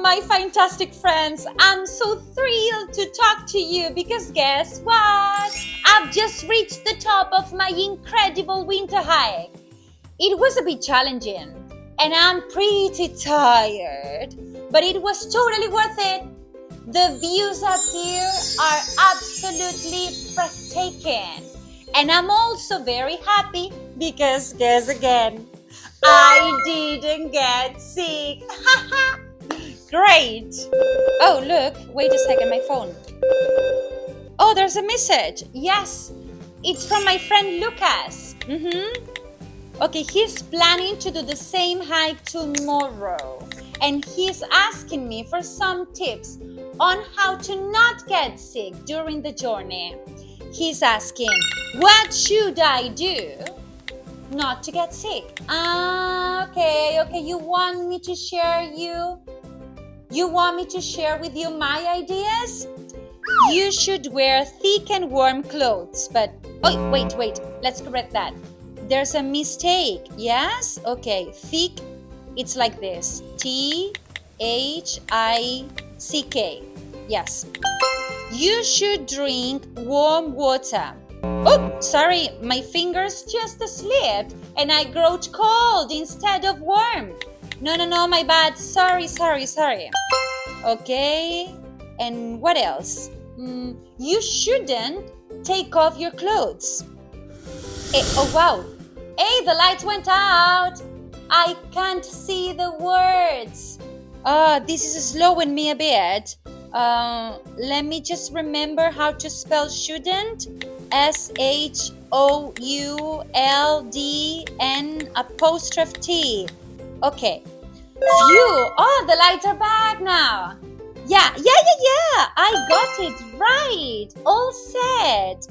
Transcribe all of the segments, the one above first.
my fantastic friends. I'm so thrilled to talk to you because guess what? I've just reached the top of my incredible winter hike. It was a bit challenging and I'm pretty tired, but it was totally worth it. The views up here are absolutely breathtaking. And I'm also very happy because guess again, I didn't get sick. Great. Oh, look, wait a second, my phone. Oh, there's a message. Yes, it's from my friend Lucas. Okay, he's planning to do the same hike tomorrow. And he's asking me for some tips on how to not get sick during the journey. He's asking, what should I do not to get sick? Okay, you want me to share with you my ideas? You should wear thick and warm clothes, but oh, wait, let's correct that. There's a mistake, yes? Okay, thick, it's like this, Thick, yes. You should drink warm water. Oh, sorry, my fingers just slipped and I got cold instead of warm. No, my bad. Sorry. Okay, and what else? You shouldn't take off your clothes. Oh, wow. Hey, the lights went out. I can't see the words. This is slowing me a bit. Let me just remember how to spell shouldn't. SHOULDN'. Okay. Phew! Oh, the lights are back now. Yeah. I got it right. All set.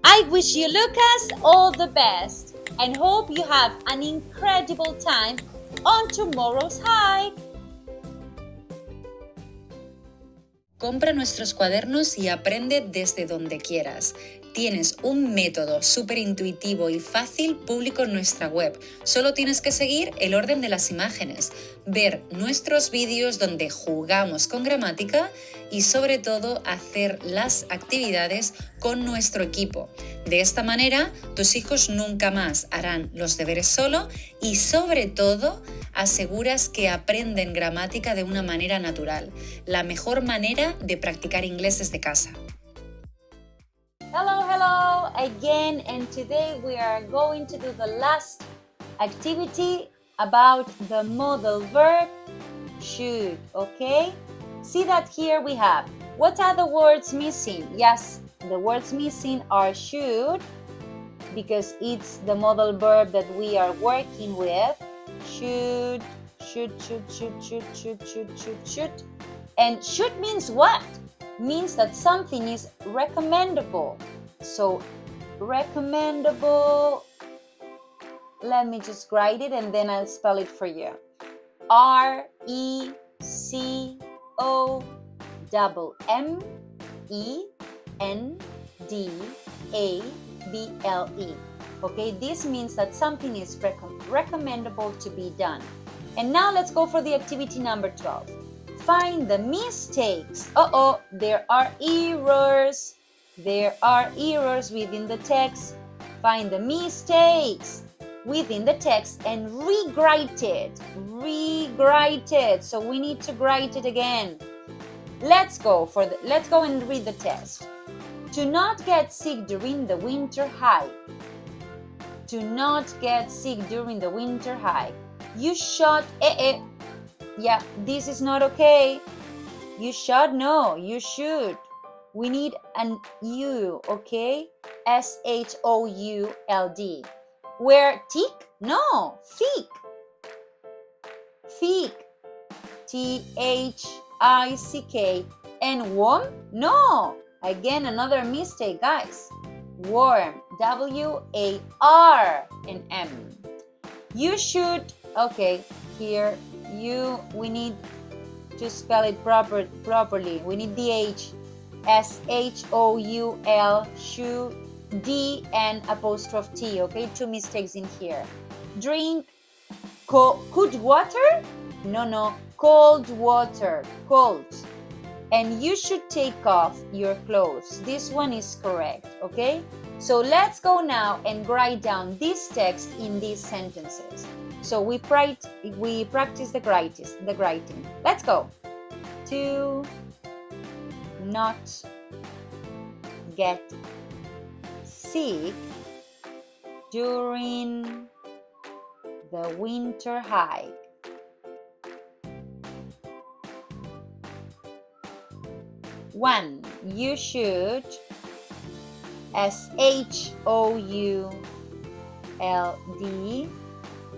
I wish you, Lucas, all the best and hope you have an incredible time on tomorrow's hike. Compra nuestros cuadernos y aprende desde donde quieras. Tienes un método súper intuitivo y fácil público en nuestra web. Solo tienes que seguir el orden de las imágenes, ver nuestros vídeos donde jugamos con gramática y sobre todo hacer las actividades con nuestro equipo. De esta manera, tus hijos nunca más harán los deberes solo y sobre todo aseguras que aprenden gramática de una manera natural, la mejor manera de practicar inglés desde casa. Hello again, and today we are going to do the last activity about the modal verb should, okay? See that here we have, what are the words missing? Yes, the words missing are should, because it's the modal verb that we are working with. Should. And should means what? Means that something is recommendable. So recommendable, let me just write it and then I'll spell it for you. RECOMMENDABLE. Okay, this means that something is recommendable to be done. And now let's go for the activity number 12. Find the mistakes. There are errors. There are errors within the text. Find the mistakes within the text and rewrite it. So we need to write it again. Let's go and read the test. To not get sick during the winter hike. To not get sick during the winter hike. You should. Yeah, this is not okay. You should, no, you should. We need an U, okay? SHOULD. Where thick? No, thick. THICK. And warm? No. Again, another mistake, guys. Warm. WARM. You should. Okay, here. We need to spell it properly. We need the H. SHOUL, should, D and apostrophe T, okay? Two mistakes in here. Drink cold water? No, cold water, cold. And you should take off your clothes. This one is correct, okay? So let's go now and write down this text in these sentences. So we practice the writing. Let's go. To not get sick during the winter hike. One, you should, SHOULD,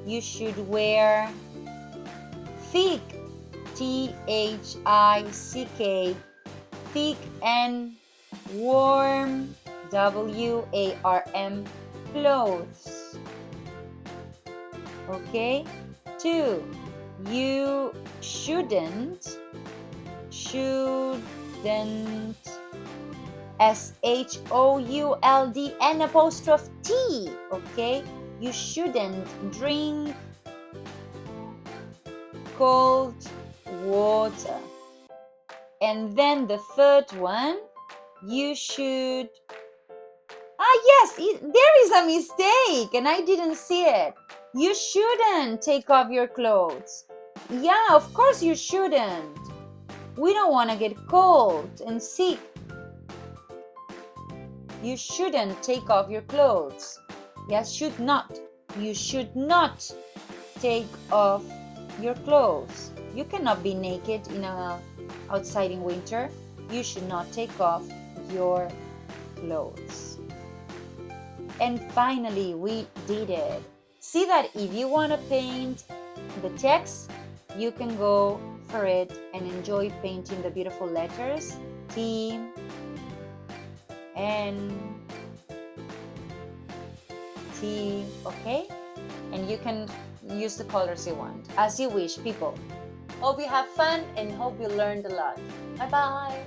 you should wear thick, THICK, thick and warm, WARM, clothes. Okay? Two, you shouldn't, SHOULD and apostrophe T, okay? You shouldn't drink cold water. And then the third one, you should, yes, there is a mistake and I didn't see it. You shouldn't take off your clothes. Yeah, of course you shouldn't. We don't want to get cold and sick. You shouldn't take off your clothes. Yes, should not. You should not take off your clothes. You cannot be naked outside in winter. You should not take off your clothes. And finally, we did it. See that if you want to paint the text, you can go for it and enjoy painting the beautiful letters T, N, T, okay? And you can use the colors you want, as you wish, people. Hope you have fun and hope you learned a lot. Bye-bye.